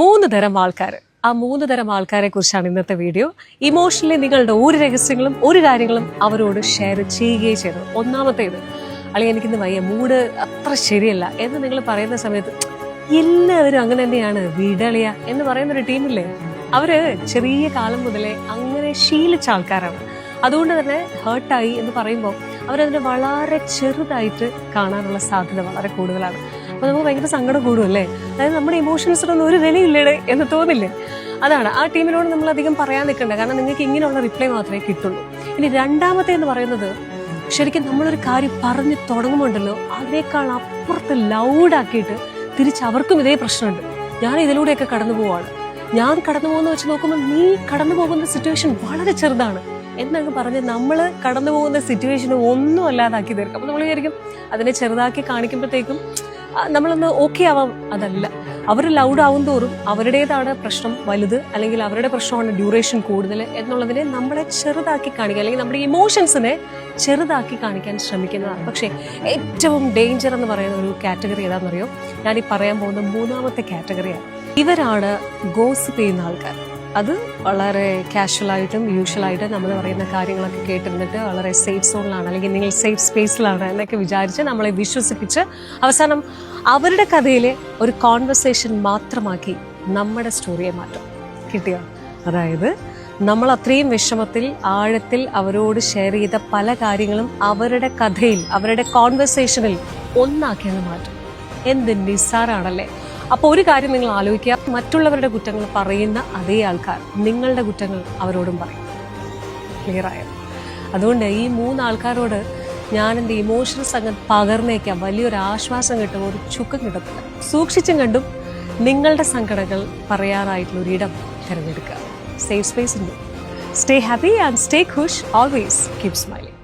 മൂന്ന് തരം ആൾക്കാർ. ആ മൂന്ന് തരം ആൾക്കാരെ കുറിച്ചാണ് ഇന്നത്തെ വീഡിയോ. ഇമോഷണലി നിങ്ങളുടെ ഒരു രഹസ്യങ്ങളും ഒരു കാര്യങ്ങളും അവരോട് ഷെയർ ചെയ്യുകയും ചെയ്തു. ഒന്നാമത്തേത്, അല്ലെങ്കിൽ എനിക്കിന്ന് വയ്യ, മൂഡ് അത്ര ശരിയല്ല എന്ന് നിങ്ങൾ പറയുന്ന സമയത്ത് എല്ലാവരും അങ്ങനെ തന്നെയാണ്, വിടളിയ എന്ന് പറയുന്നൊരു ടീമില്ലേ, അവര് ചെറിയ കാലം മുതലേ അങ്ങനെ ശീലിച്ച ആൾക്കാരാണ്. അതുകൊണ്ട് തന്നെ ഹേർട്ടായി എന്ന് പറയുമ്പോൾ അവരതിനെ വളരെ ചെറുതായിട്ട് കാണാനുള്ള സാധ്യത വളരെ കൂടുതലാണ്. അപ്പോൾ നമുക്ക് ഭയങ്കര സങ്കടം കൂടുമല്ലേ, അതായത് നമ്മുടെ ഇമോഷൻസിനൊന്നും ഒരു വിലയില്ലേ എന്ന് തോന്നില്ലേ. അതാണ് ആ ടീമിനോട് നമ്മൾ അധികം പറയാൻ നിൽക്കേണ്ട, കാരണം നിങ്ങൾക്ക് ഇങ്ങനെയുള്ള റിപ്ലൈ മാത്രമേ കിട്ടുള്ളൂ. ഇനി രണ്ടാമത്തെ എന്ന് പറയുന്നത്, ശരിക്കും നമ്മളൊരു കാര്യം പറഞ്ഞു തുടങ്ങുമ്പോണ്ടല്ലോ അതിനേക്കാൾ അപ്പുറത്ത് ലൗഡാക്കിയിട്ട് തിരിച്ച് അവർക്കും ഇതേ പ്രശ്നമുണ്ട്. ഞാൻ ഇതിലൂടെയൊക്കെ കടന്നു പോവാണ്, ഞാൻ കടന്നു പോകുന്ന വെച്ച് നോക്കുമ്പോൾ നീ കടന്നു പോകുന്ന സിറ്റുവേഷൻ വളരെ ചെറുതാണ് എന്നങ്ങ് പറഞ്ഞ് നമ്മൾ കടന്നു പോകുന്ന സിറ്റുവേഷന് ഒന്നും അല്ലാതാക്കി തീർക്കും. അപ്പോൾ നമ്മൾ വിചാരിക്കും അതിനെ ചെറുതാക്കി കാണിക്കുമ്പോഴത്തേക്കും നമ്മളൊന്ന് ഓക്കെ ആവാം. അതല്ല, അവർ ലൗഡ് ആവും തോറും അവരുടേതാണ് പ്രശ്നം വലുത്, അല്ലെങ്കിൽ അവരുടെ പ്രശ്നമാണ് ഡ്യൂറേഷൻ കൂടുതൽ എന്നുള്ളതിനെ നമ്മളെ ചെറുതാക്കി കാണിക്കുക, അല്ലെങ്കിൽ നമ്മുടെ ഇമോഷൻസിനെ ചെറുതാക്കി കാണിക്കാൻ ശ്രമിക്കുന്നതാണ്. പക്ഷേ ഏറ്റവും ഡേഞ്ചർ എന്ന് പറയുന്ന ഒരു കാറ്റഗറി ഏതാണെന്നറിയോ? ഞാൻ ഈ പറയാൻ പോകുന്ന മൂന്നാമത്തെ കാറ്റഗറിയാണ്. ഇവരാണ് ഗോസിപ്പ് ചെയ്യുന്ന ആൾക്കാർ. അത് വളരെ കാഷ്വലായിട്ടും യൂഷ്വലായിട്ടും നമ്മൾ പറയുന്ന കാര്യങ്ങളൊക്കെ കേട്ടിരുന്നിട്ട് വളരെ സേഫ് സോണിലാണ്, അല്ലെങ്കിൽ നിങ്ങൾ സേഫ് സ്പേസിലാണ് എന്നൊക്കെ വിചാരിച്ച് നമ്മളെ വിശ്വസിപ്പിച്ച് അവസാനം അവരുടെ കഥയിലെ ഒരു കോൺവെർസേഷൻ മാത്രമാക്കി നമ്മുടെ സ്റ്റോറിയെ മാറ്റും. കിട്ടിയോ? അതായത് നമ്മൾ അത്രയും വിഷമത്തിൽ ആഴത്തിൽ അവരോട് ഷെയർ ചെയ്ത പല കാര്യങ്ങളും അവരുടെ കഥയിൽ, അവരുടെ കോൺവെർസേഷനിൽ ഒന്നാക്കിയത് മാറ്റും. എന്ത് നിസ്സാരാണല്ലേ. അപ്പോൾ ഒരു കാര്യം നിങ്ങൾ ആലോചിക്കുക, മറ്റുള്ളവരുടെ കുറ്റങ്ങൾ പറയുന്ന അതേ ആൾക്കാർ നിങ്ങളുടെ കുറ്റങ്ങൾ അവരോടും പറയും. ക്ലിയർ ആയോ? അതുകൊണ്ട് ഈ മൂന്നാൾക്കാരോട് ഞാൻ എൻ്റെ ഇമോഷൻസ് അങ്ങ് പകർന്നേക്കാം, വലിയൊരു ആശ്വാസം കിട്ടും, ഒരു ചുക്കം കിട്ടത്തില്ല. സൂക്ഷിച്ചും കണ്ടും നിങ്ങളുടെ സങ്കടങ്ങൾ പറയാനായിട്ടുള്ള ഒരിടം തിരഞ്ഞെടുക്കുക. സേഫ് സ്പേസ് ഉണ്ട്. Stay happy and stay khush. Always keep smiling.